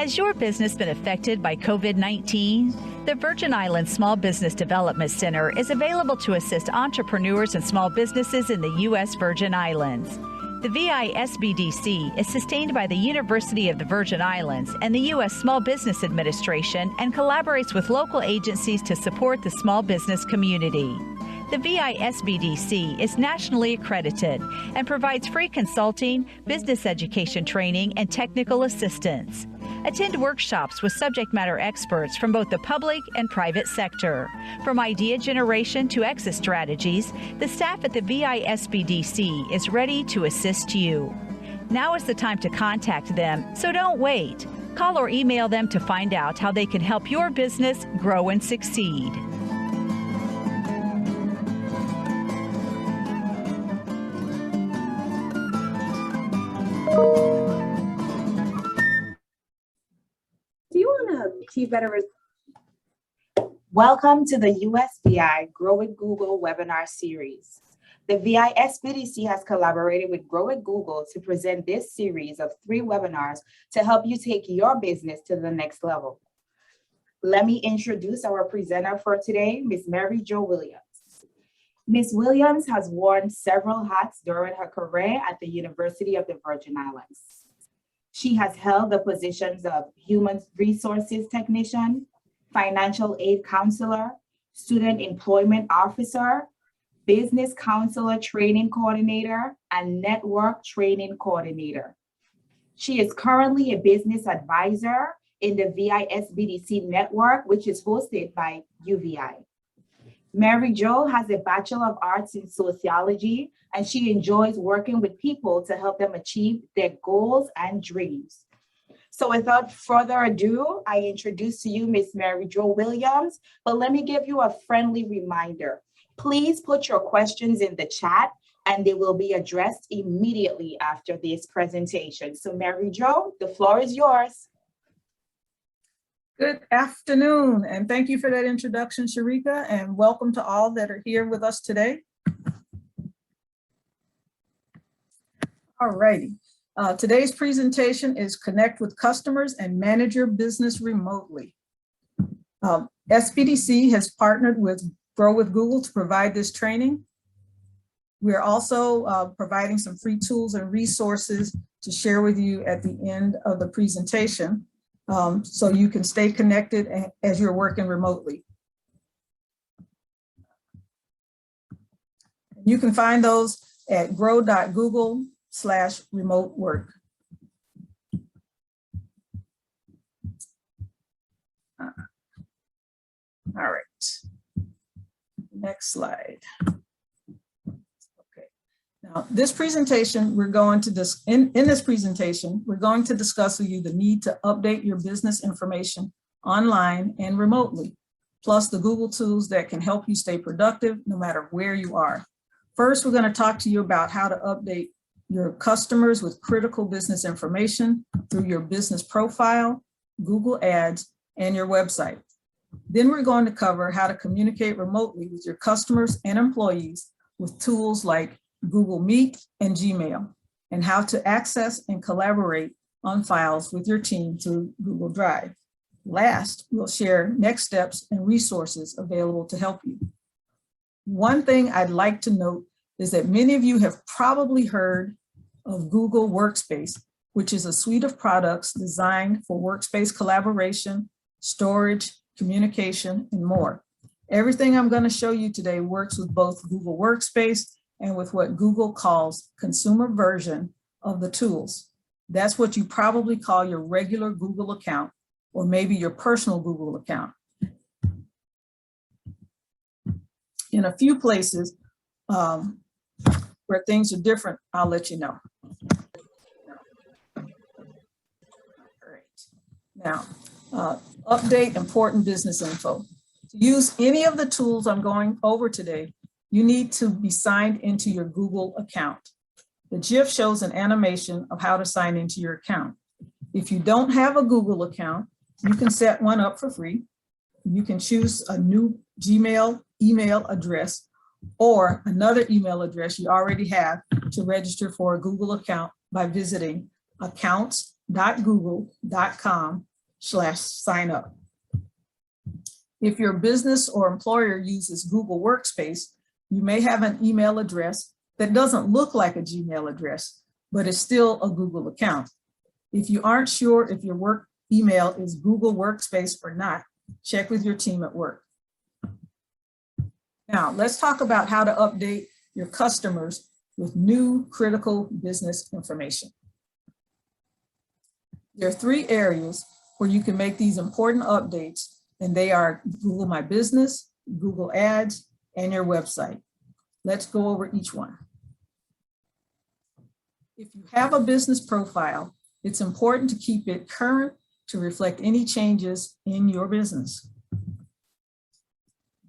Has your business been affected by COVID-19? The Virgin Islands Small Business Development Center is available to assist entrepreneurs and small businesses in the U.S. Virgin Islands. The SBDC is sustained by the University of the Virgin Islands and the U.S. Small Business Administration and collaborates with local agencies to support the small business community. The SBDC is nationally accredited and provides free consulting, business education training, and technical assistance. Attend workshops with subject matter experts from both the public and private sector. From idea generation to exit strategies, the staff at the SBDC is ready to assist you. Now is the time to contact them, so don't wait. Call or email them to find out how they can help your business grow and succeed. Welcome to the USVI Grow with Google webinar series. The SBDC has collaborated with Grow with Google to present this series of 3 webinars to help you take your business to the next level. Let me introduce our presenter for today, Ms. Mary Jo Williams. Ms. Williams has worn several hats during her career at the University of the Virgin Islands. She has held the positions of Human Resources Technician, Financial Aid Counselor, Student Employment Officer, Business Counselor Training Coordinator, and Network Training Coordinator. She is currently a business advisor in the SBDC network, which is hosted by UVI. Mary Jo has a Bachelor of Arts in Sociology, and she enjoys working with people to help them achieve their goals and dreams. So without further ado, I introduce to you Ms. Mary Jo Williams, but let me give you a friendly reminder. Please put your questions in the chat and they will be addressed immediately after this presentation. So Mary Jo, the floor is yours. Good afternoon, and thank you for that introduction, Sharika, and welcome to all that are here with us today. All righty. Today's presentation is Connect with Customers and Manage Your Business Remotely. SBDC has partnered with Grow with Google to provide this training. We're also providing some free tools and resources to share with you at the end of the presentation, so you can stay connected as you're working remotely. You can find those at grow.google/remote work. All right, next slide. Okay, now this presentation, we're going to in this presentation, we're going to discuss with you the need to update your business information online and remotely, plus the Google tools that can help you stay productive no matter where you are. First, we're going to talk to you about how to update your customers with critical business information through your business profile, Google Ads, and your website. Then we're going to cover how to communicate remotely with your customers and employees with tools like Google Meet and Gmail, and how to access and collaborate on files with your team through Google Drive. Last, we'll share next steps and resources available to help you. One thing I'd like to note is that many of you have probably heard of Google Workspace, which is a suite of products designed for workspace collaboration, storage, communication, and more. Everything I'm going to show you today works with both Google Workspace and with what Google calls consumer version of the tools. That's what you probably call your regular Google account, or maybe your personal Google account. In a few places where things are different, I'll let you know. All right. Now, update important business info. To use any of the tools I'm going over today, you need to be signed into your Google account. The GIF shows an animation of how to sign into your account. If you don't have a Google account, you can set one up for free. You can choose a new Gmail email address or another email address you already have to register for a Google account by visiting accounts.google.com google.com/sign up. If your business or employer uses Google Workspace, you may have an email address that doesn't look like a Gmail address, but is still a Google account. If you aren't sure if your work email is Google Workspace or not, check with your team at work. Now, let's talk about how to update your customers with new critical business information. There are 3 areas where you can make these important updates, and they are Google My Business, Google Ads, and your website. Let's go over each one. If you have a business profile, it's important to keep it current to reflect any changes in your business.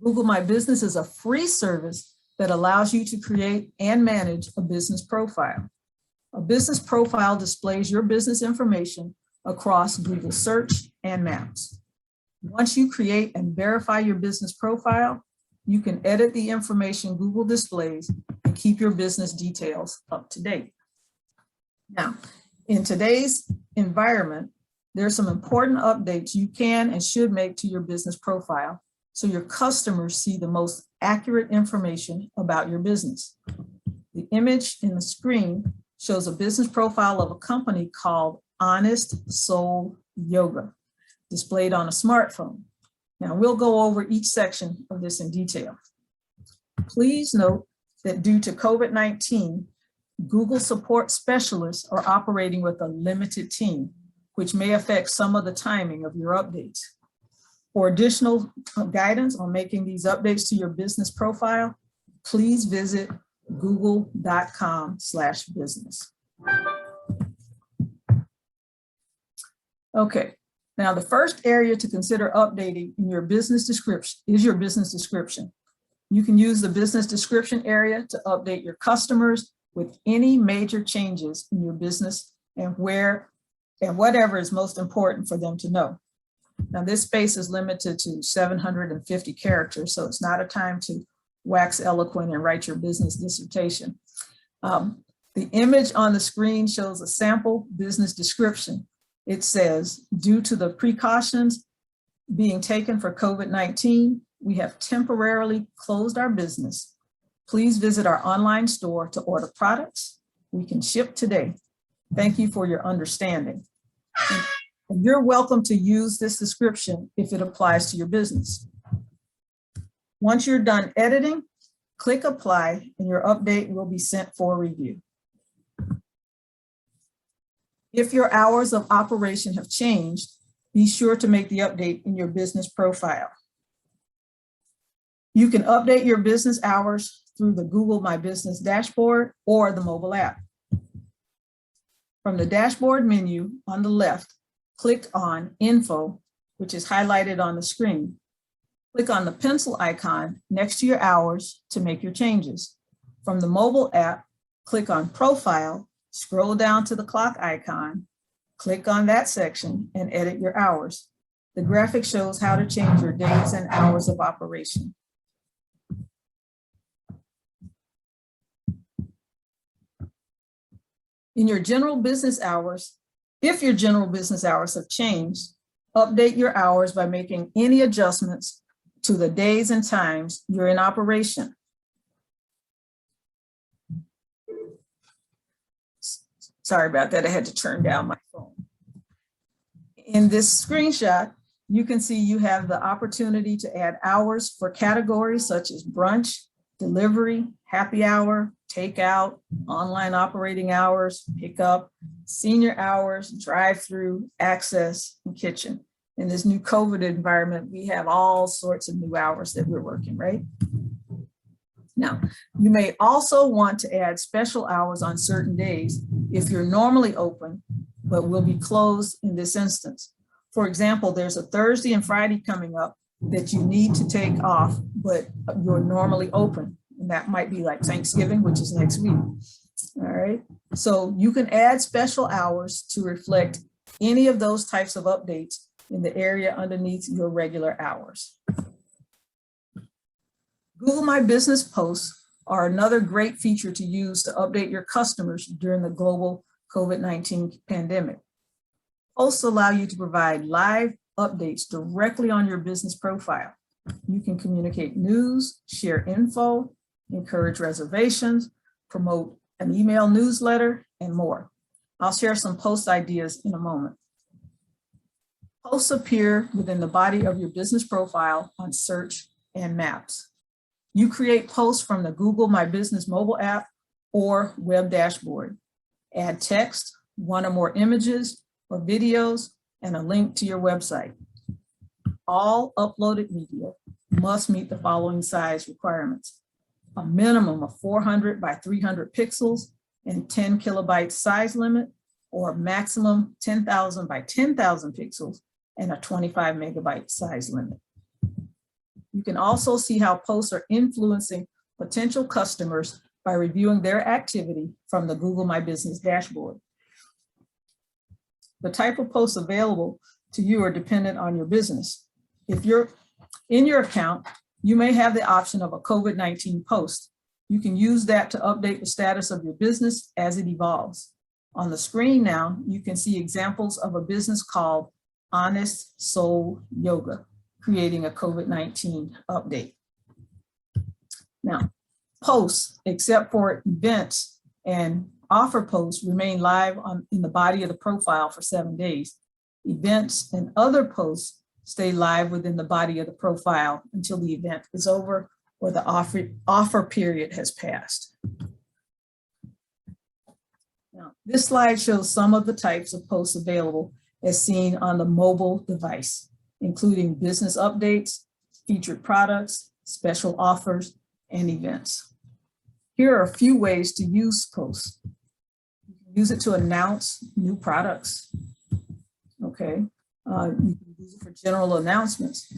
Google My Business is a free service that allows you to create and manage a business profile. A business profile displays your business information across Google Search and Maps. Once you create and verify your business profile, you can edit the information Google displays and keep your business details up to date. Now, in today's environment, there are some important updates you can and should make to your business profile so your customers see the most accurate information about your business. The image in the screen shows a business profile of a company called Honest Soul Yoga, displayed on a smartphone. Now, we'll go over each section of this in detail. Please note that due to COVID-19, Google support specialists are operating with a limited team, which may affect some of the timing of your updates. For additional guidance on making these updates to your business profile, please visit google.com/business. Okay, now the first area to consider updating in your business description is your business description. You can use the business description area to update your customers with any major changes in your business and whatever is most important for them to know. Now, this space is limited to 750 characters, so it's not a time to wax eloquent and write your business dissertation. The image on the screen shows a sample business description. It says, due to the precautions being taken for COVID-19, we have temporarily closed our business. Please visit our online store to order products. We can ship today. Thank you for your understanding. And you're welcome to use this description if it applies to your business. Once you're done editing, click apply and your update will be sent for review. If your hours of operation have changed, be sure to make the update in your business profile. You can update your business hours through the Google My Business dashboard or the mobile app. From the dashboard menu on the left, click on Info, which is highlighted on the screen. Click on the pencil icon next to your hours to make your changes. From the mobile app, click on Profile, scroll down to the clock icon, click on that section and edit your hours. The graphic shows how to change your days and hours of operation. In your general business hours, if your general business hours have changed, update your hours by making any adjustments to the days and times you're in operation. Sorry about that, I had to turn down my phone. In this screenshot, you can see you have the opportunity to add hours for categories such as brunch, delivery, happy hour, takeout, online operating hours, pickup, senior hours, drive-through, access, and kitchen. In this new COVID environment, we have all sorts of new hours that we're working, right? Now, you may also want to add special hours on certain days if you're normally open, but will be closed in this instance. For example, there's a Thursday and Friday coming up that you need to take off, but you're normally open. And that might be like Thanksgiving, which is next week. All right. So you can add special hours to reflect any of those types of updates in the area underneath your regular hours. Google My Business posts are another great feature to use to update your customers during the global COVID-19 pandemic. Posts allow you to provide live updates directly on your business profile. You can communicate news, share info, encourage reservations, promote an email newsletter, and more. I'll share some post ideas in a moment. Posts appear within the body of your business profile on search and maps. You create posts from the Google My Business mobile app or web dashboard. Add text, one or more images or videos, and a link to your website. All uploaded media must meet the following size requirements: a minimum of 400 by 300 pixels and 10 kilobyte size limit, or maximum 10,000 by 10,000 pixels and a 25 megabyte size limit. You can also see how posts are influencing potential customers by reviewing their activity from the Google My Business dashboard. The type of posts available to you are dependent on your business. If you're in your account, you may have the option of a COVID-19 post. You can use that to update the status of your business as it evolves. On the screen now, you can see examples of a business called Honest Soul Yoga, creating a COVID-19 update. Now, posts, except for events and offer posts, remain live in the body of the profile for 7 days. Events and other posts stay live within the body of the profile until the event is over or the offer period has passed. Now, this slide shows some of the types of posts available as seen on the mobile device, including business updates, featured products, special offers, and events. Here are a few ways to use posts. You can use it to announce new products. Okay, you can use it for general announcements.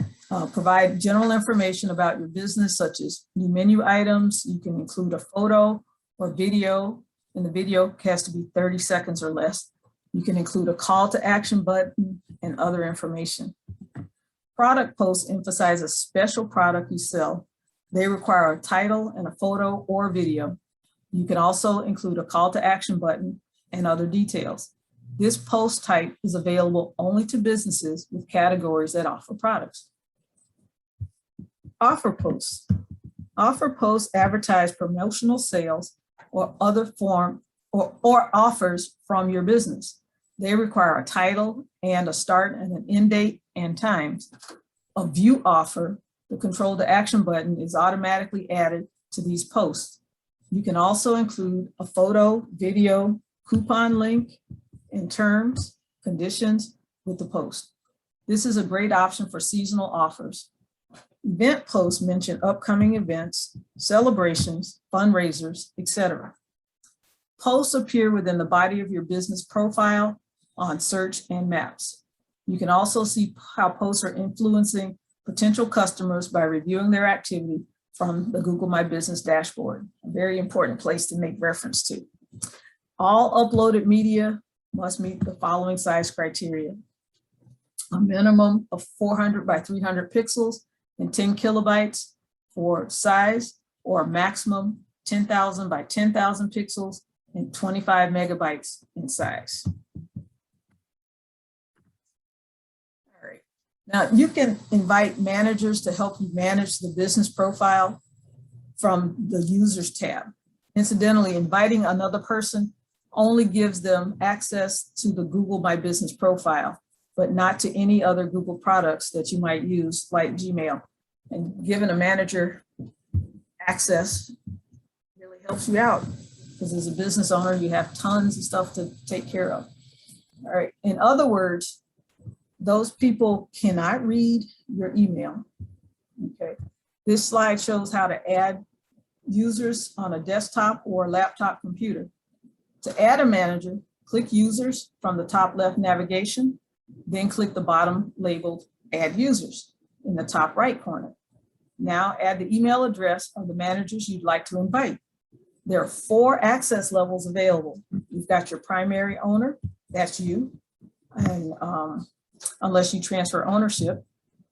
Provide general information about your business, such as new menu items. You can include a photo or video, and the video has to be 30 seconds or less. You can include a call to action button and other information. Product posts emphasize a special product you sell. They require a title and a photo or video. You can also include a call to action button and other details. This post type is available only to businesses with categories that offer products. Offer posts. Offer posts advertise promotional sales or other form or offers from your business. They require a title and a start and an end date and times. A view offer, the control to action button, is automatically added to these posts. You can also include a photo, video, coupon link, and terms, conditions with the post. This is a great option for seasonal offers. Event posts mention upcoming events, celebrations, fundraisers, etc. Posts appear within the body of your business profile on search and maps. You can also see how posts are influencing potential customers by reviewing their activity from the Google My Business dashboard, a very important place to make reference to. All uploaded media must meet the following size criteria: a minimum of 400 by 300 pixels and 10 kilobytes for size, or a maximum 10,000 by 10,000 pixels and 25 megabytes in size. All right. Now you can invite managers to help you manage the business profile from the Users tab. Incidentally, inviting another person only gives them access to the Google My Business profile, but not to any other Google products that you might use, like Gmail. And giving a manager access really helps you out, because as a business owner, you have tons of stuff to take care of. All right. In other words, those people cannot read your email. Okay. This slide shows how to add users on a desktop or laptop computer. To add a manager, click Users from the top left navigation, then click the bottom labeled Add Users in the top right corner. Now add the email address of the managers you'd like to invite. There are 4 access levels available. You've got your primary owner, that's you, and unless you transfer ownership.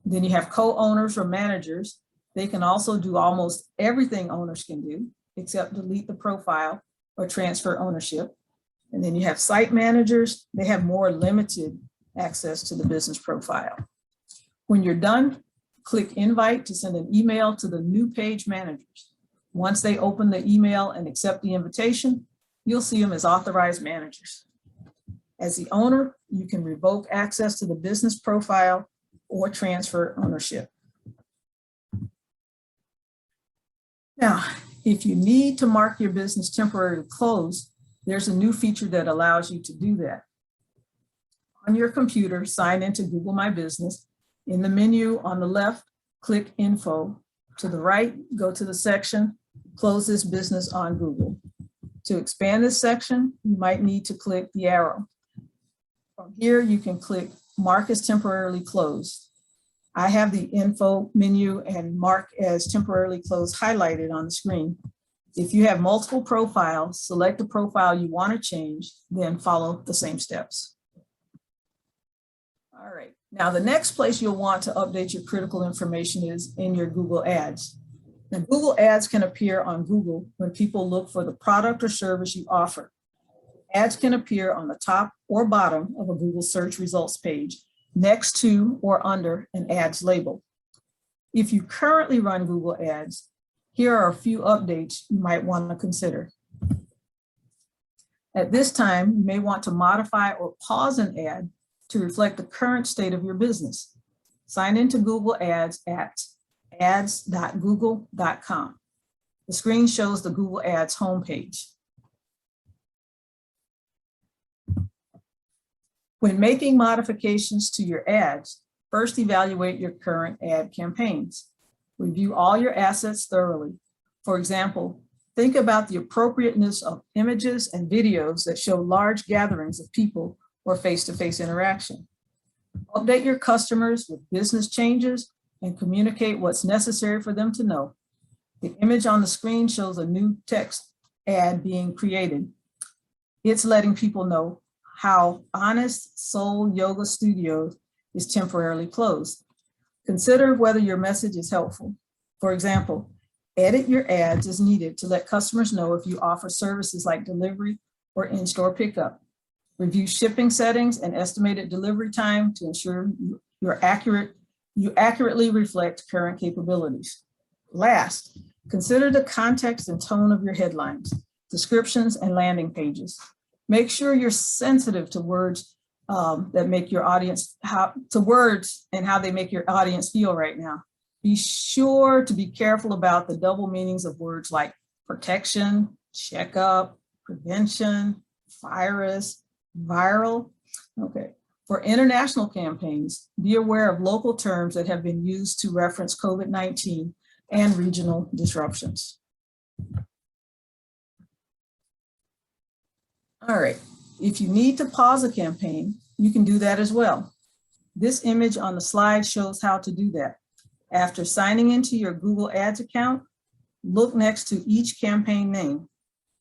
Then you have co-owners or managers. They can also do almost everything owners can do, except delete the profile or transfer ownership. And then you have site managers. They have more limited access to the business profile. When you're done, click Invite to send an email to the new page managers. Once they open the email and accept the invitation, you'll see them as authorized managers. As the owner, you can revoke access to the business profile or transfer ownership. Now, if you need to mark your business temporarily closed, there's a new feature that allows you to do that. On your computer, sign into Google My Business. In the menu on the left, click Info. To the right, go to the section, Close this business on Google. To expand this section, you might need to click the arrow. From here, you can click Mark as temporarily closed. I have the info menu and mark as temporarily closed highlighted on the screen. If you have multiple profiles, select the profile you want to change, then follow the same steps. All right, now the next place you'll want to update your critical information is in your Google Ads. Now, Google Ads can appear on Google when people look for the product or service you offer. Ads can appear on the top or bottom of a Google search results page, next to or under an ads label. If you currently run Google Ads, here are a few updates you might want to consider. At this time, you may want to modify or pause an ad to reflect the current state of your business. Sign into Google Ads at ads.google.com. The screen shows the Google Ads homepage. When making modifications to your ads, first evaluate your current ad campaigns. Review all your assets thoroughly. For example, think about the appropriateness of images and videos that show large gatherings of people or face-to-face interaction. Update your customers with business changes and communicate what's necessary for them to know. The image on the screen shows a new text ad being created. It's letting people know how Honest Soul Yoga Studios is temporarily closed. Consider whether your message is helpful. For example, edit your ads as needed to let customers know if you offer services like delivery or in-store pickup. Review shipping settings and estimated delivery time to ensure you accurately reflect current capabilities. Last, consider the context and tone of your headlines, descriptions, and landing pages. Make sure you're sensitive to words that make your audience, words and how they make your audience feel right now. Be sure to be careful about the double meanings of words like protection, checkup, prevention, virus, viral. Okay. For international campaigns, be aware of local terms that have been used to reference COVID-19 and regional disruptions. All right, if you need to pause a campaign, you can do that as well. This image on the slide shows how to do that. After signing into your Google Ads account, look next to each campaign name.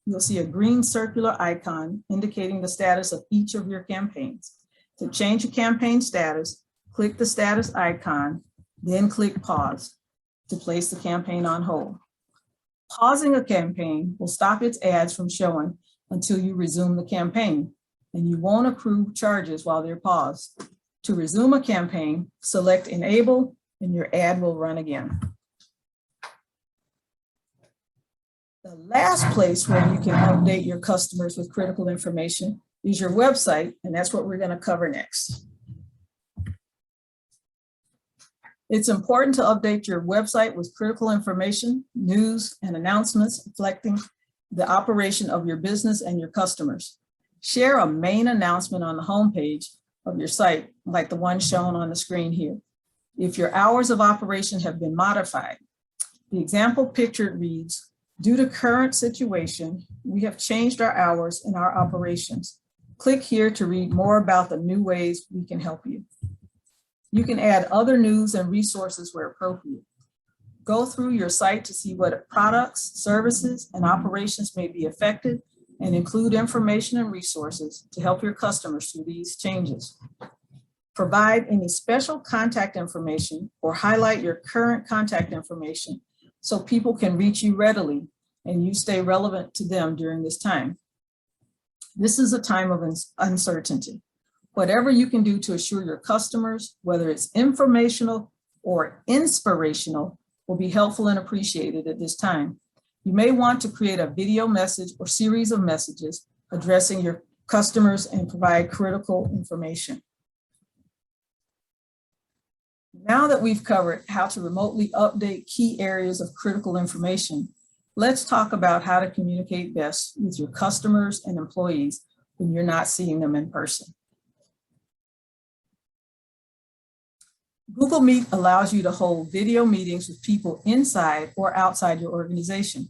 You'll see a green circular icon indicating the status of each of your campaigns. To change a campaign status, click the status icon, then click pause to place the campaign on hold. Pausing a campaign will stop its ads from showing until you resume the campaign, and you won't accrue charges while they're paused. To resume a campaign, select Enable, and your ad will run again. The last place where you can update your customers with critical information is your website, and that's what we're going to cover next. It's important to update your website with critical information, news, and announcements reflecting the operation of your business and your customers. Share a main announcement on the homepage of your site, like the one shown on the screen here. If your hours of operation have been modified, the example pictured reads, "Due to current situation, we have changed our hours in our operations. Click here to read more about the new ways we can help you." You can add other news and resources where appropriate. Go through your site to see what products, services, and operations may be affected, and include information and resources to help your customers through these changes. Provide any special contact information or highlight your current contact information so people can reach you readily and you stay relevant to them during this time. This is a time of uncertainty. Whatever you can do to assure your customers, whether it's informational or inspirational, will be helpful and appreciated at this time. You may want to create a video message or series of messages addressing your customers and provide critical information. Now that we've covered how to remotely update key areas of critical information, let's talk about how to communicate best with your customers and employees when you're not seeing them in person. Google Meet allows you to hold video meetings with people inside or outside your organization.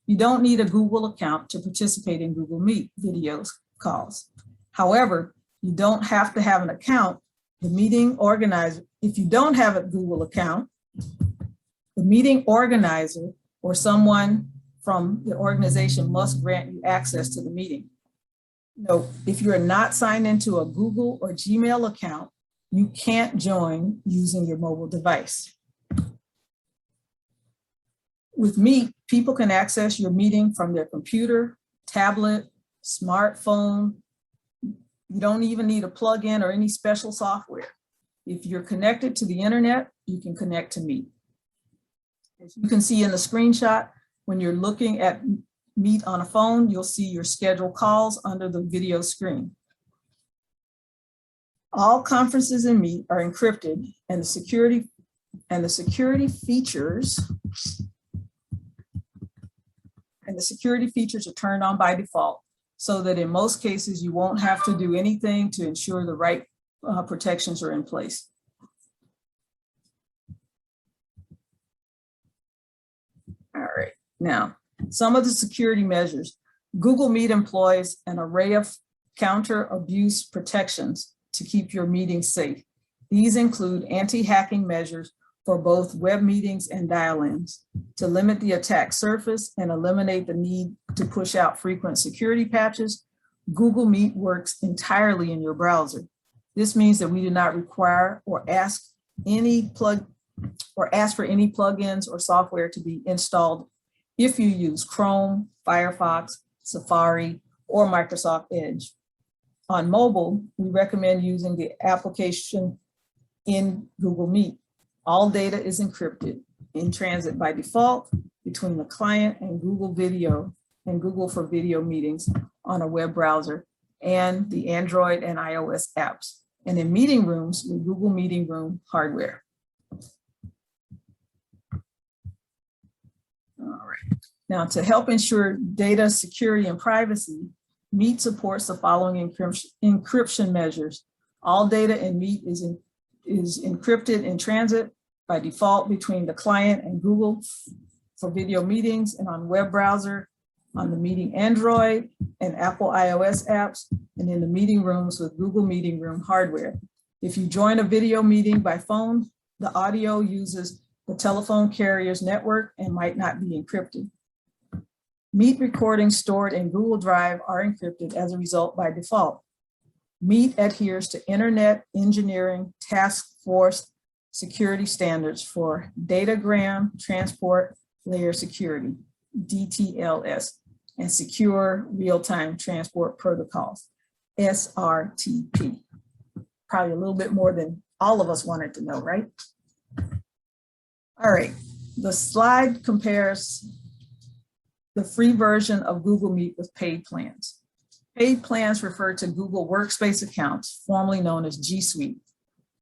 You don't need a Google account to participate in Google Meet video calls. However, you don't have to have an account. The meeting organizer, if you don't have a Google account, the meeting organizer or someone from the organization must grant you access to the meeting. Note, if you're not signed into a Google or Gmail account, you can't join using your mobile device. With Meet, people can access your meeting from their computer, tablet, smartphone. You don't even need a plugin or any special software. If you're connected to the internet, you can connect to Meet. As you can see in the screenshot, when you're looking at Meet on a phone, you'll see your scheduled calls under the video screen. All conferences in Meet are encrypted, and the security features are turned on by default, so that in most cases you won't have to do anything to ensure the right protections are in place. All right, now some of the security measures. Google Meet employs an array of counter abuse protections to keep your meetings safe. These include anti-hacking measures for both web meetings and dial-ins to limit the attack surface and eliminate the need to push out frequent security patches. Google Meet works entirely in your browser. This means that we do not require or ask for any plugins or software to be installed if you use Chrome, Firefox, Safari, or Microsoft Edge. On mobile, we recommend using the application in Google Meet. All data is encrypted in transit by default between the client and Google Video and Google for Video Meetings on a web browser and the Android and iOS apps, and in meeting rooms with Google Meeting Room hardware. All right. Now, to help ensure data security and privacy, Meet supports the following encryption measures. All data in Meet is encrypted in transit by default between the client and Google for video meetings and on web browser, on the meeting Android and Apple iOS apps, and in the meeting rooms with Google Meeting Room hardware. If you join a video meeting by phone, the audio uses the telephone carrier's network and might not be encrypted. Meet recordings stored in Google Drive are encrypted as a result by default. Meet adheres to Internet Engineering Task Force security standards for datagram transport layer security, DTLS, and secure real-time transport protocols, SRTP. Probably a little bit more than all of us wanted to know, right? All right, the slide compares the free version of Google Meet with paid plans. Paid plans refer to Google Workspace accounts, formerly known as G Suite,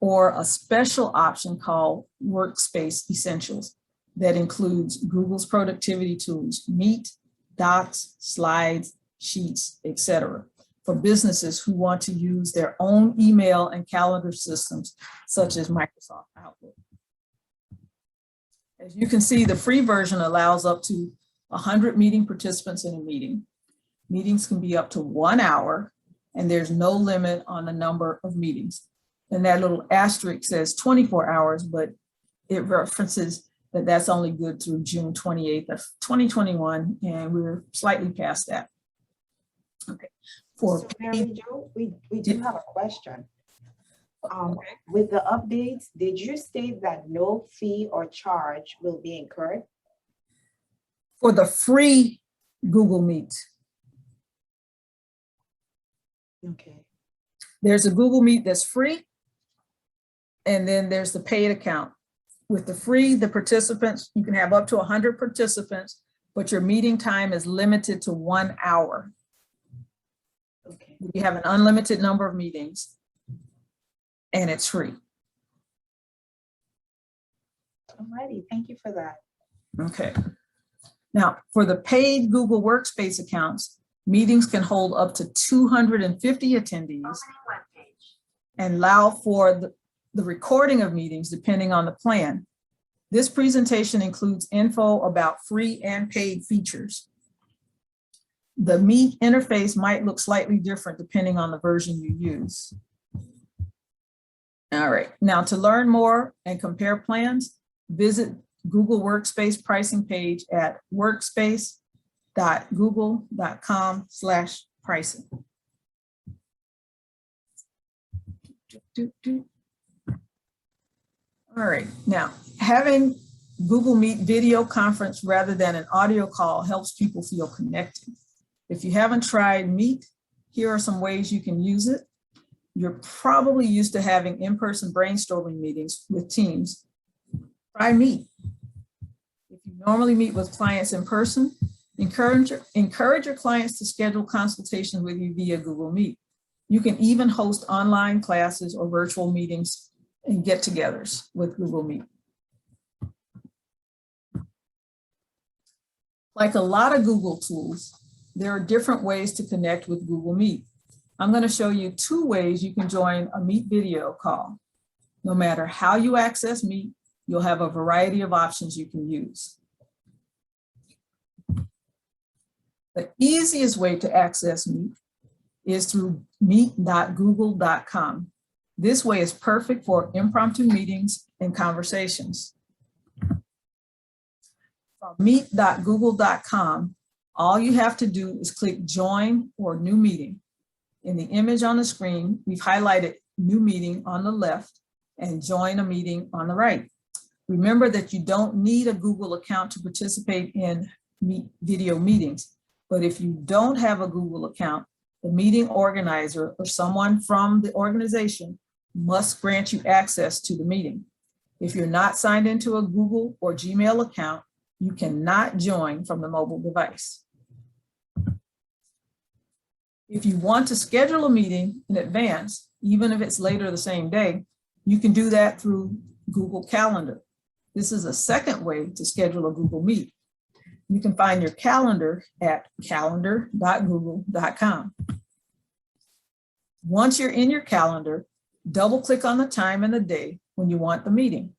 or a special option called Workspace Essentials that includes Google's productivity tools, Meet, Docs, Slides, Sheets, etc., for businesses who want to use their own email and calendar systems, such as Microsoft Outlook. As you can see, the free version allows up to 100 meeting participants in a meeting. Meetings can be up to 1 hour, and there's no limit on the number of meetings. And that little asterisk says 24 hours, but it references that that's only good through June 28th of 2021, and we're slightly past that. Okay. So Mary Jo, we do have a question. With the updates, did you state that no fee or charge will be incurred? For the free Google Meet. Okay. There's a Google Meet that's free, and then there's the paid account. With the free, the participants, you can have up to 100 participants, but your meeting time is limited to 1 hour. Okay. You have an unlimited number of meetings, and it's free. Alrighty, thank you for that. Okay. Now, for the paid Google Workspace accounts, meetings can hold up to 250 attendees and allow for the recording of meetings depending on the plan. This presentation includes info about free and paid features. The Meet interface might look slightly different depending on the version you use. All right, now to learn more and compare plans, visit Google Workspace pricing page at workspace.google.com/pricing. All right, now having Google Meet video conference rather than an audio call helps people feel connected. If you haven't tried Meet, here are some ways you can use it. You're probably used to having in-person brainstorming meetings with teams. Try Meet. If you normally meet with clients in person, encourage your clients to schedule consultations with you via Google Meet. You can even host online classes or virtual meetings and get-togethers with Google Meet. Like a lot of Google tools, there are different ways to connect with Google Meet. I'm going to show you 2 ways you can join a Meet video call. No matter how you access Meet, you'll have a variety of options you can use. The easiest way to access Meet is through meet.google.com. This way is perfect for impromptu meetings and conversations. From meet.google.com, all you have to do is click Join or New Meeting. In the image on the screen, we've highlighted New Meeting on the left and Join a Meeting on the right. Remember that you don't need a Google account to participate in video meetings, but if you don't have a Google account, the meeting organizer or someone from the organization must grant you access to the meeting. If you're not signed into a Google or Gmail account, you cannot join from the mobile device. If you want to schedule a meeting in advance, even if it's later the same day, you can do that through Google Calendar. This is a second way to schedule a Google Meet. You can find your calendar at calendar.google.com. Once you're in your calendar, double-click on the time and the day when you want the meeting.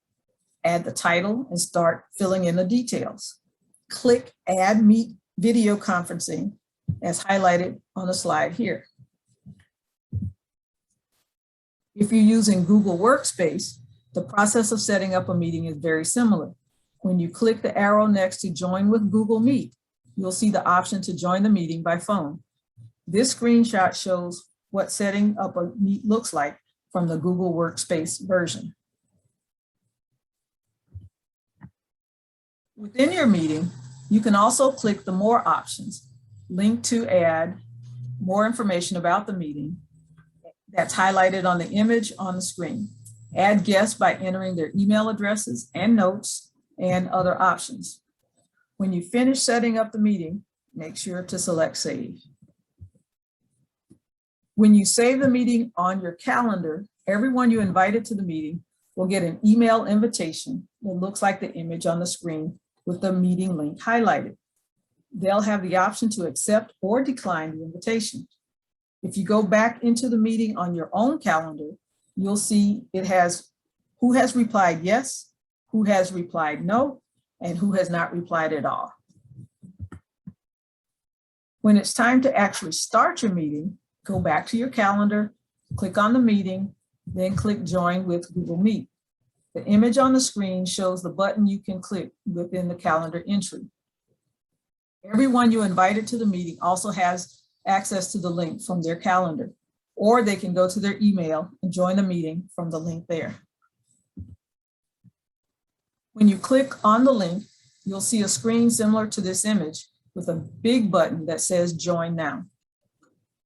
Add the title and start filling in the details. Click Add Meet Video Conferencing as highlighted on the slide here. If you're using Google Workspace, the process of setting up a meeting is very similar. When you click the arrow next to Join with Google Meet, you'll see the option to join the meeting by phone. This screenshot shows what setting up a meet looks like from the Google Workspace version. Within your meeting, you can also click the More options, link to add more information about the meeting that's highlighted on the image on the screen. Add guests by entering their email addresses and notes and other options. When you finish setting up the meeting, make sure to select Save. When you save the meeting on your calendar, everyone you invited to the meeting will get an email invitation that looks like the image on the screen with the meeting link highlighted. They'll have the option to accept or decline the invitation. If you go back into the meeting on your own calendar, you'll see it has who has replied yes, who has replied no, and who has not replied at all. When it's time to actually start your meeting, go back to your calendar, click on the meeting, then click Join with Google Meet. The image on the screen shows the button you can click within the calendar entry. Everyone you invited to the meeting also has access to the link from their calendar, or they can go to their email and join the meeting from the link there. When you click on the link, you'll see a screen similar to this image with a big button that says Join Now.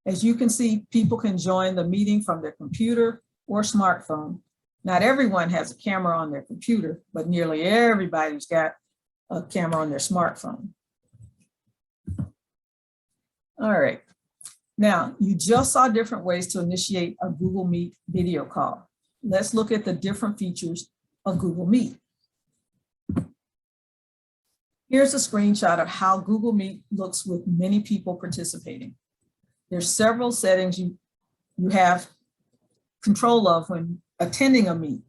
As you can see, people can join the meeting from their computer or smartphone. Not everyone has a camera on their computer, but nearly everybody's got a camera on their smartphone. All right. Now, you just saw different ways to initiate a Google Meet video call. Let's look at the different features of Google Meet. Here's a screenshot of how Google Meet looks with many people participating. There's several settings you have control of when attending a meet.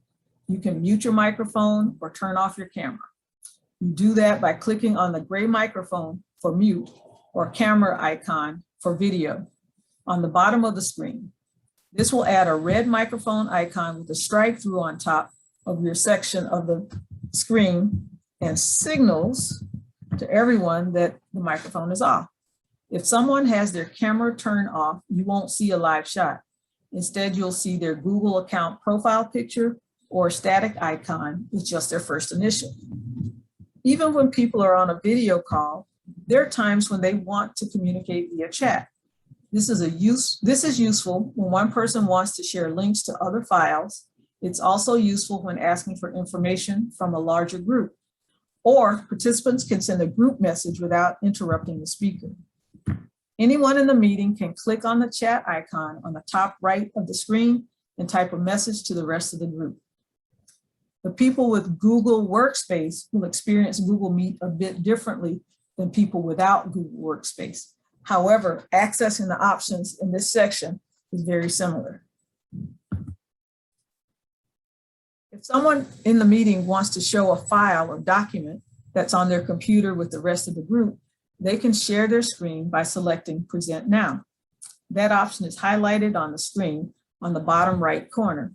You can mute your microphone or turn off your camera. You do that by clicking on the gray microphone for mute or camera icon for video on the bottom of the screen. This will add a red microphone icon with a strike through on top of your section of the screen and signals to everyone that the microphone is off. If someone has their camera turned off, you won't see a live shot. Instead, you'll see their Google account profile picture or static icon with just their first initial. Even when people are on a video call, there are times when they want to communicate via chat. This is useful when one person wants to share links to other files. It's also useful when asking for information from a larger group, or participants can send a group message without interrupting the speaker. Anyone in the meeting can click on the chat icon on the top right of the screen and type a message to the rest of the group. The people with Google Workspace will experience Google Meet a bit differently than people without Google Workspace. However, accessing the options in this section is very similar. If someone in the meeting wants to show a file or document that's on their computer with the rest of the group, they can share their screen by selecting Present Now. That option is highlighted on the screen on the bottom right corner.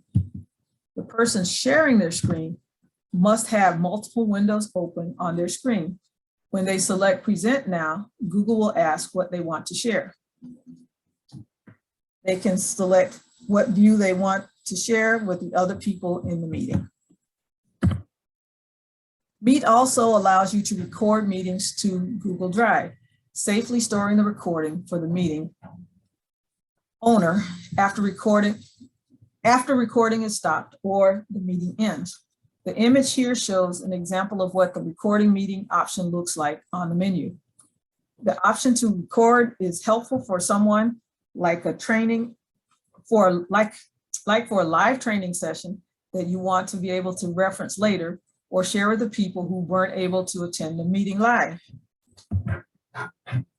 The person sharing their screen must have multiple windows open on their screen. When they select Present Now, Google will ask what they want to share. They can select what view they want to share with the other people in the meeting. Meet also allows you to record meetings to Google Drive, safely storing the recording for the meeting owner after recording is stopped or the meeting ends. The image here shows an example of what the recording meeting option looks like on the menu. The option to record is helpful for someone like a training, for a live training session that you want to be able to reference later or share with the people who weren't able to attend the meeting live.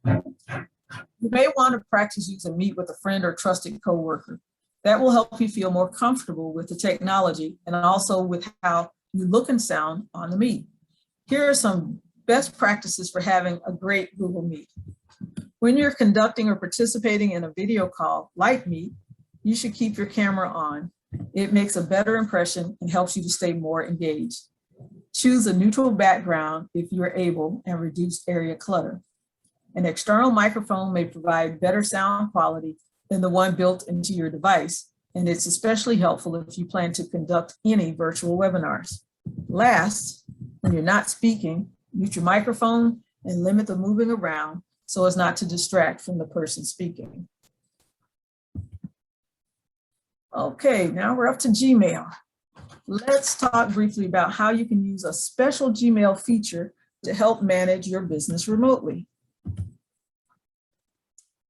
You may want to practice using Meet with a friend or trusted coworker. That will help you feel more comfortable with the technology and also with how you look and sound on the Meet. Here are some best practices for having a great Google Meet. When you're conducting or participating in a video call like Meet, you should keep your camera on. It makes a better impression and helps you to stay more engaged. Choose a neutral background if you're able and reduce area clutter. An external microphone may provide better sound quality than the one built into your device, and it's especially helpful if you plan to conduct any virtual webinars. Last, when you're not speaking, mute your microphone and limit the moving around so as not to distract from the person speaking. Okay, now we're up to Gmail. Let's talk briefly about how you can use a special Gmail feature to help manage your business remotely.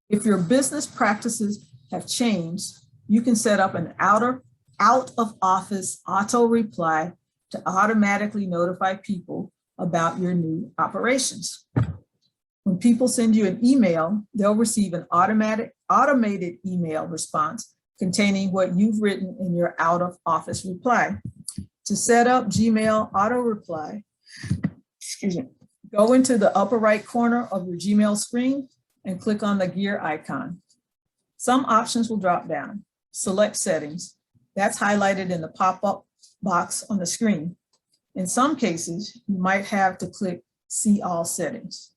If your business practices have changed, you can set up an out of office auto reply to automatically notify people about your new operations. When people send you an email, they'll receive an automated email response containing what you've written in your out of office reply. To set up Gmail auto reply, go into the upper right corner of your Gmail screen and click on the gear icon. Some options will drop down. Select settings. That's highlighted in the pop-up box on the screen. In some cases, you might have to click see all settings.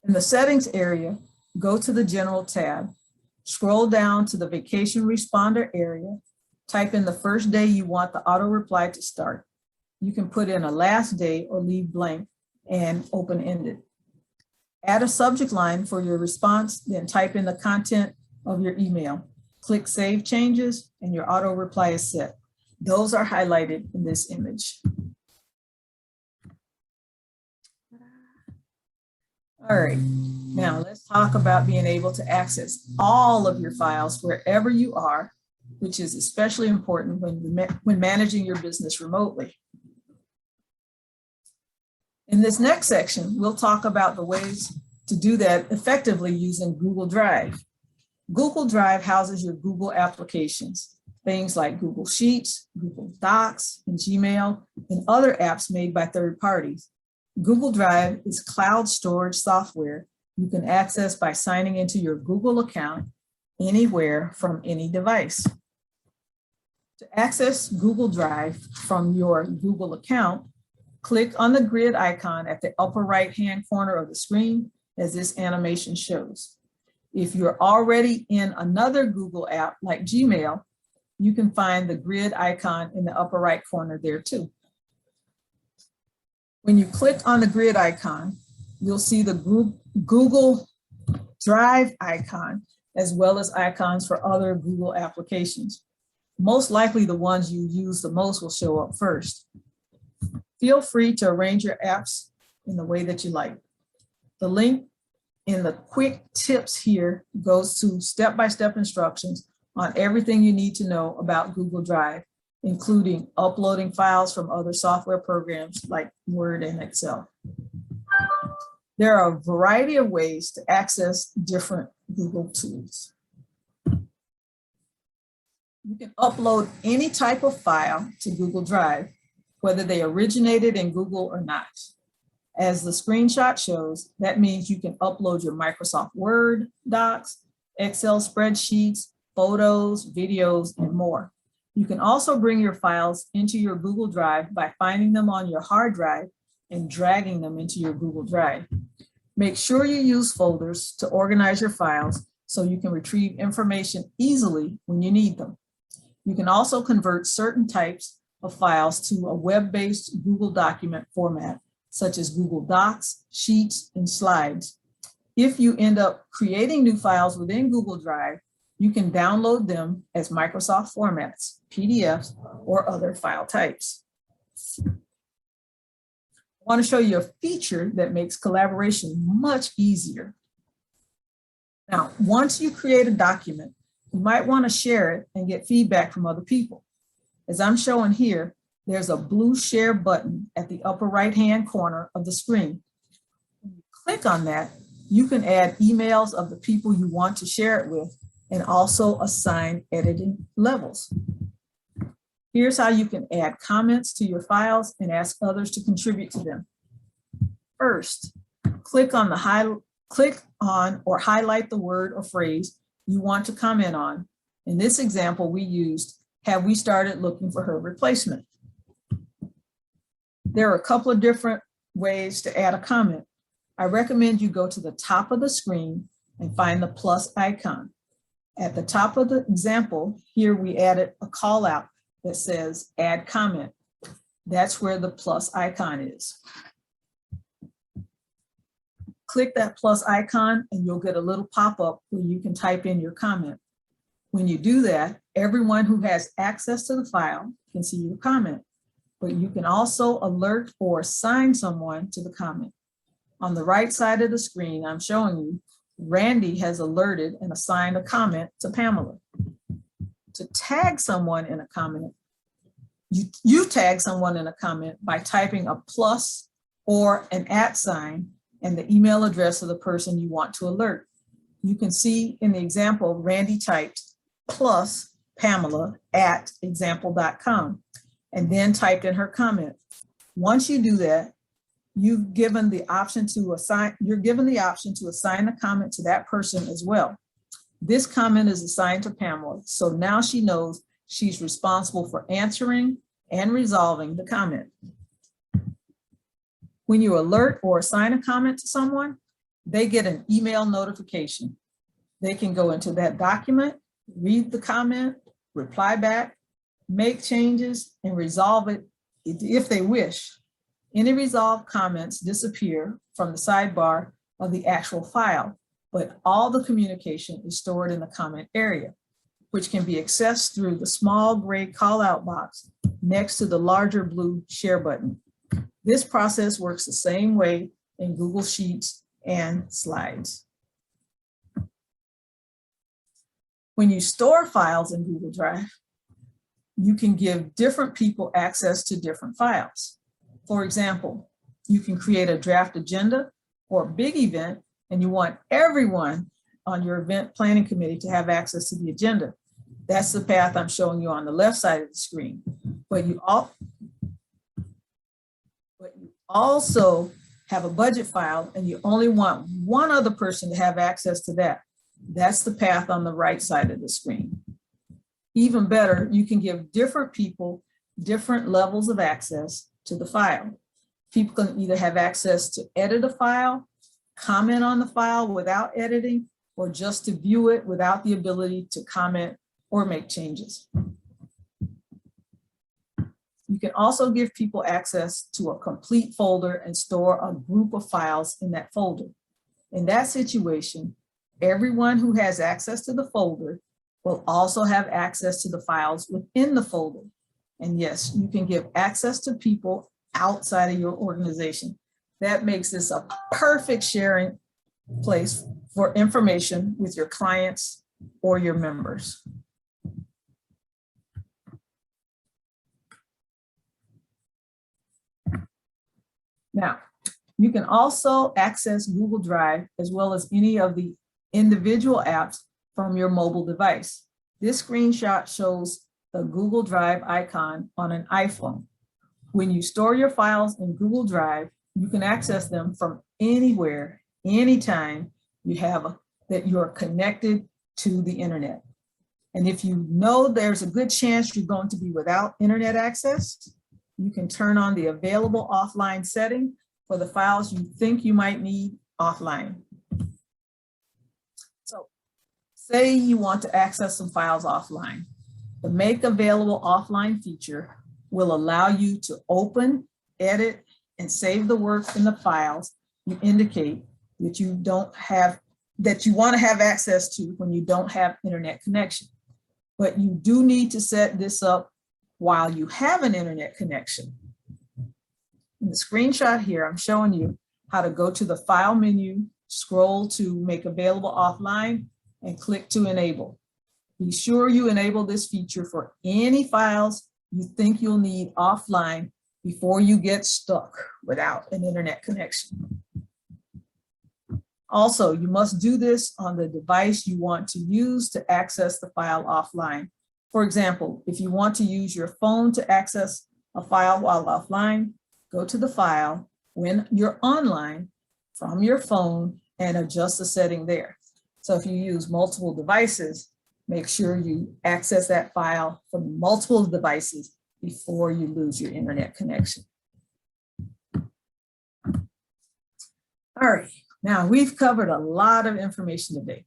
In the settings area, go to the general tab, scroll down to the vacation responder area, type in the first day you want the auto reply to start. You can put in a last day or leave blank and open-ended. Add a subject line for your response, then type in the content of your email. Click Save Changes, and your auto reply is set. Those are highlighted in this image. All right, now let's talk about being able to access all of your files wherever you are, which is especially important when managing your business remotely. In this next section, we'll talk about the ways to do that effectively using Google Drive. Google Drive houses your Google applications, things like Google Sheets, Google Docs, and Gmail, and other apps made by third parties. Google Drive is cloud storage software you can access by signing into your Google account anywhere from any device. To access Google Drive from your Google account, click on the grid icon at the upper right-hand corner of the screen as this animation shows. If you're already in another Google app like Gmail, you can find the grid icon in the upper right corner there too. When you click on the grid icon, you'll see the Google Drive icon, as well as icons for other Google applications. Most likely the ones you use the most will show up first. Feel free to arrange your apps in the way that you like. The link in the quick tips here goes to step-by-step instructions on everything you need to know about Google Drive, including uploading files from other software programs like Word and Excel. There are a variety of ways to access different Google tools. You can upload any type of file to Google Drive, whether they originated in Google or not. As the screenshot shows, that means you can upload your Microsoft Word docs, Excel spreadsheets, photos, videos, and more. You can also bring your files into your Google Drive by finding them on your hard drive and dragging them into your Google Drive. Make sure you use folders to organize your files so you can retrieve information easily when you need them. You can also convert certain types of files to a web-based Google document format, such as Google Docs, Sheets, and Slides. If you end up creating new files within Google Drive, you can download them as Microsoft formats, PDFs, or other file types. I want to show you a feature that makes collaboration much easier. Now, once you create a document, you might want to share it and get feedback from other people. As I'm showing here, there's a blue share button at the upper right-hand corner of the screen. When you click on that, you can add emails of the people you want to share it with and also assign editing levels. Here's how you can add comments to your files and ask others to contribute to them. First, click on or highlight the word or phrase you want to comment on. In this example, we used, "Have we started looking for her replacement?" There are a couple of different ways to add a comment. I recommend you go to the top of the screen and find the plus icon. At the top of the example, here we added a call out that says add comment. That's where the plus icon is. Click that plus icon and you'll get a little pop-up where you can type in your comment. When you do that, everyone who has access to the file can see your comment, but you can also alert or assign someone to the comment. On the right side of the screen, I'm showing you, Randy has alerted and assigned a comment to Pamela. To tag someone in a comment, you tag someone in a comment by typing a plus or an @ sign and the email address of the person you want to alert. You can see in the example, Randy typed plus Pamela @example.com and then typed in her comment. Once you do that, you're given the option to assign the comment to that person as well. This comment is assigned to Pamela, so now she knows she's responsible for answering and resolving the comment. When you alert or assign a comment to someone, they get an email notification. They can go into that document, read the comment, reply back, make changes, and resolve it if they wish. Any resolved comments disappear from the sidebar of the actual file, but all the communication is stored in the comment area, which can be accessed through the small gray call-out box next to the larger blue share button. This process works the same way in Google Sheets and Slides. When you store files in Google Drive, you can give different people access to different files. For example, you can create a draft agenda or a big event, and you want everyone on your event planning committee to have access to the agenda. That's the path I'm showing you on the left side of the screen. But you also have a budget file, and you only want one other person to have access to that. That's the path on the right side of the screen. Even better, you can give different people different levels of access to the file. People can either have access to edit a file, comment on the file without editing, or just to view it without the ability to comment or make changes. You can also give people access to a complete folder and store a group of files in that folder. In that situation, everyone who has access to the folder will also have access to the files within the folder. And yes, you can give access to people outside of your organization. That makes this a perfect sharing place for information with your clients or your members. Now, you can also access Google Drive as well as any of the individual apps from your mobile device. This screenshot shows the Google Drive icon on an iPhone. When you store your files in Google Drive, you can access them from anywhere, anytime you have that you're connected to the internet. And if you know there's a good chance you're going to be without internet access, you can turn on the available offline setting for the files you think you might need offline. So say you want to access some files offline. The Make Available Offline feature will allow you to open, edit, and save the work in the files you indicate that you want to have access to when you don't have internet connection. But you do need to set this up while you have an internet connection. In the screenshot here, I'm showing you how to go to the File menu, scroll to Make Available Offline, and click to enable. Be sure you enable this feature for any files you think you'll need offline before you get stuck without an internet connection. Also, you must do this on the device you want to use to access the file offline. For example, if you want to use your phone to access a file while offline, go to the file when you're online from your phone and adjust the setting there. So if you use multiple devices, make sure you access that file from multiple devices before you lose your internet connection. All right, now we've covered a lot of information today.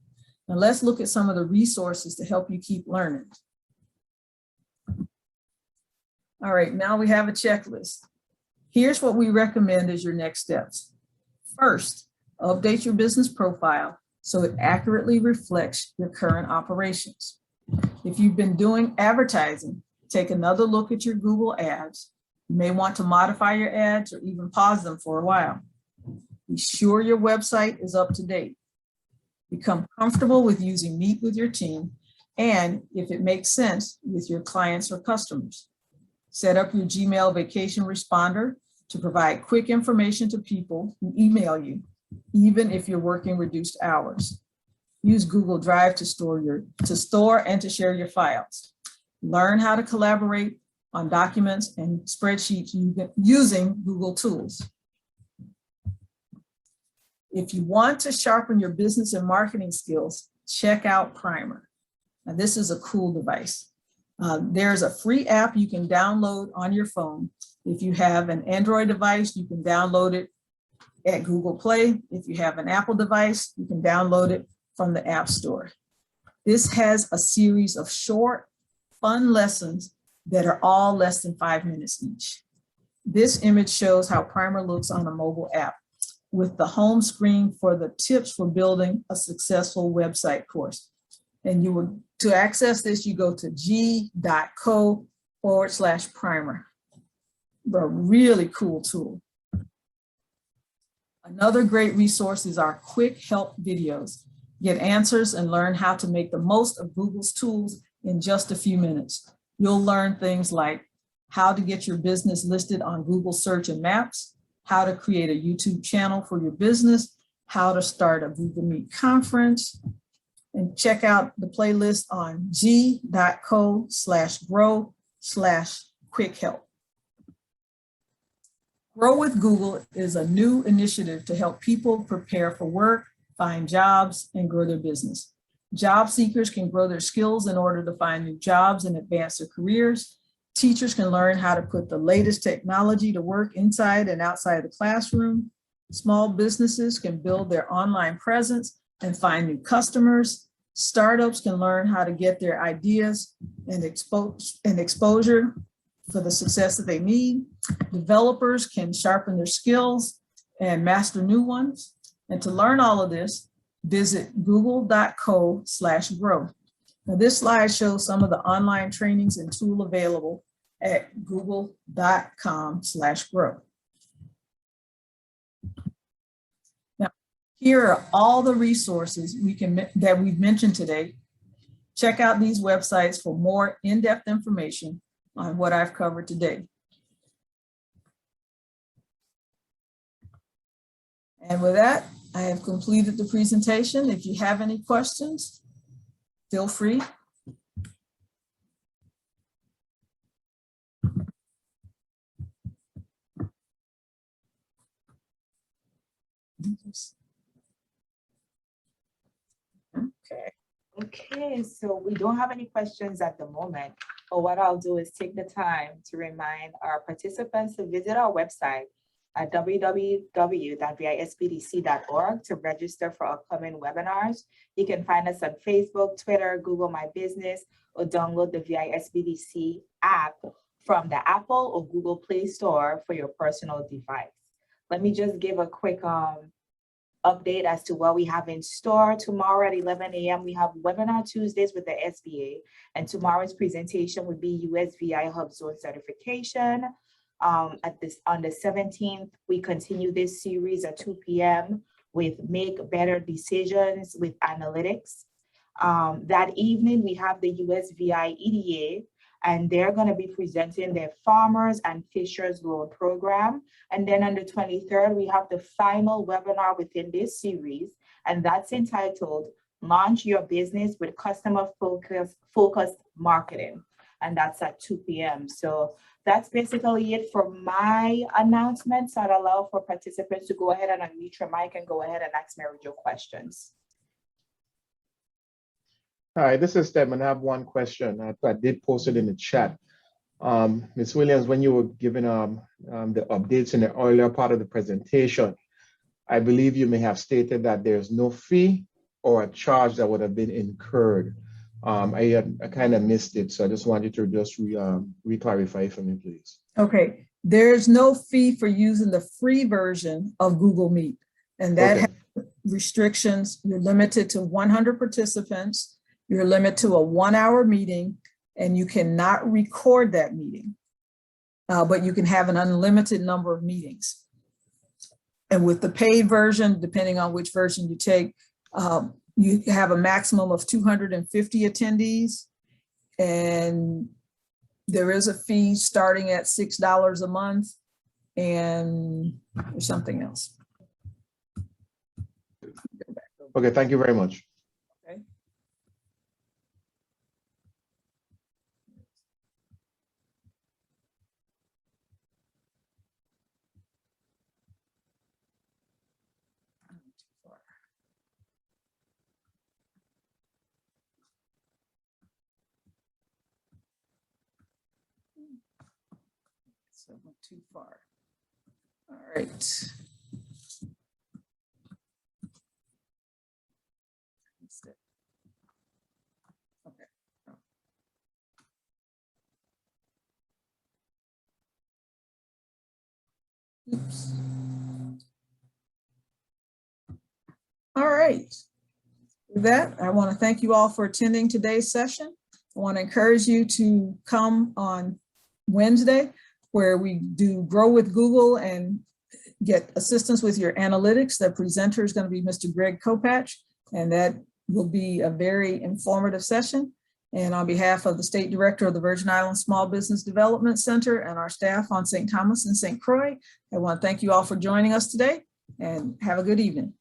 Now let's look at some of the resources to help you keep learning. All right, now we have a checklist. Here's what we recommend as your next steps. First, update your business profile so it accurately reflects your current operations. If you've been doing advertising, take another look at your Google ads. You may want to modify your ads or even pause them for a while. Be sure your website is up to date. Become comfortable with using Meet with your team and, if it makes sense, with your clients or customers. Set up your Gmail vacation responder to provide quick information to people who email you, even if you're working reduced hours. Use Google Drive to store and to share your files. Learn how to collaborate on documents and spreadsheets using Google Tools. If you want to sharpen your business and marketing skills, check out Primer. Now, this is a cool device. There's a free app you can download on your phone. If you have an Android device, you can download it at Google Play. If you have an Apple device, you can download it from the App Store. This has a series of short, fun lessons that are all less than 5 minutes each. This image shows how Primer looks on a mobile app. with the home screen for the tips for building a successful website course. And to access this, you go to g.co/primer. A really cool tool. Another great resource is our quick help videos. Get answers and learn how to make the most of Google's tools in just a few minutes. You'll learn things like how to get your business listed on Google Search and Maps, how to create a YouTube channel for your business, how to start a Google Meet conference, and check out the playlist on g.co/grow/quick-help. Grow with Google is a new initiative to help people prepare for work, find jobs, and grow their business. Job seekers can grow their skills in order to find new jobs and advance their careers. Teachers can learn how to put the latest technology to work inside and outside the classroom. Small businesses can build their online presence and find new customers. Startups can learn how to get their ideas and exposure for the success that they need. Developers can sharpen their skills and master new ones. And to learn all of this, visit google.co/grow. Now, this slide shows some of the online trainings and tools available at google.com/grow. Now, here are all the resources that we've mentioned today. Check out these websites for more in-depth information on what I've covered today. And with that, I have completed the presentation. If you have any questions, feel free. Okay, so we don't have any questions at the moment, but what I'll do is take the time to remind our participants to visit our website at www.visbdc.org to register for upcoming webinars. You can find us on Facebook, Twitter, Google My Business, or download the VISBDC app from the Apple or Google Play Store for your personal device. Let me just give a quick update as to what we have in store. Tomorrow at 11 a.m. we have Webinar Tuesdays with the SBA, and tomorrow's presentation would be USVI Hub Zone certification. On the 17th, we continue this series at 2 p.m. with Make Better Decisions with Analytics. That evening, we have the USVI EDA, and they're going to be presenting their Farmers and Fishers Loan Program. And then on the 23rd, we have the final webinar within this series, and that's entitled Launch Your Business with Customer Focused Marketing. And that's at 2 p.m. So that's basically it for my announcements. I'd allow for participants to go ahead and unmute your mic and go ahead and ask Mary Jo questions. Hi, this is Stedman. I have one question. I did post it in the chat. Ms. Williams, when you were giving the updates in the earlier part of the presentation, I believe you may have stated that there's no fee or a charge that would have been incurred. I kind of missed it, so I just wanted to just re-clarify for me, please. Okay, there's no fee for using the free version of Google Meet, and that has restrictions. You're limited to 100 participants. You're limited to a 1-hour meeting, and you cannot record that meeting, but you can have an unlimited number of meetings. And with the paid version, depending on which version you take, you have a maximum of 250 attendees, and there is a fee starting at $6 a month, and there's something else. Okay, thank you very much. Okay. So not too far. All right. Okay. Oops. Great. With that, I want to thank you all for attending today's session. I want to encourage you to come on Wednesday, where we do Grow with Google and get assistance with your analytics. The presenter is going to be Mr. Greg Kopach, and that will be a very informative session. And on behalf of the State Director of the Virgin Islands Small Business Development Center and our staff on St. Thomas and St. Croix, I want to thank you all for joining us today, and have a good evening.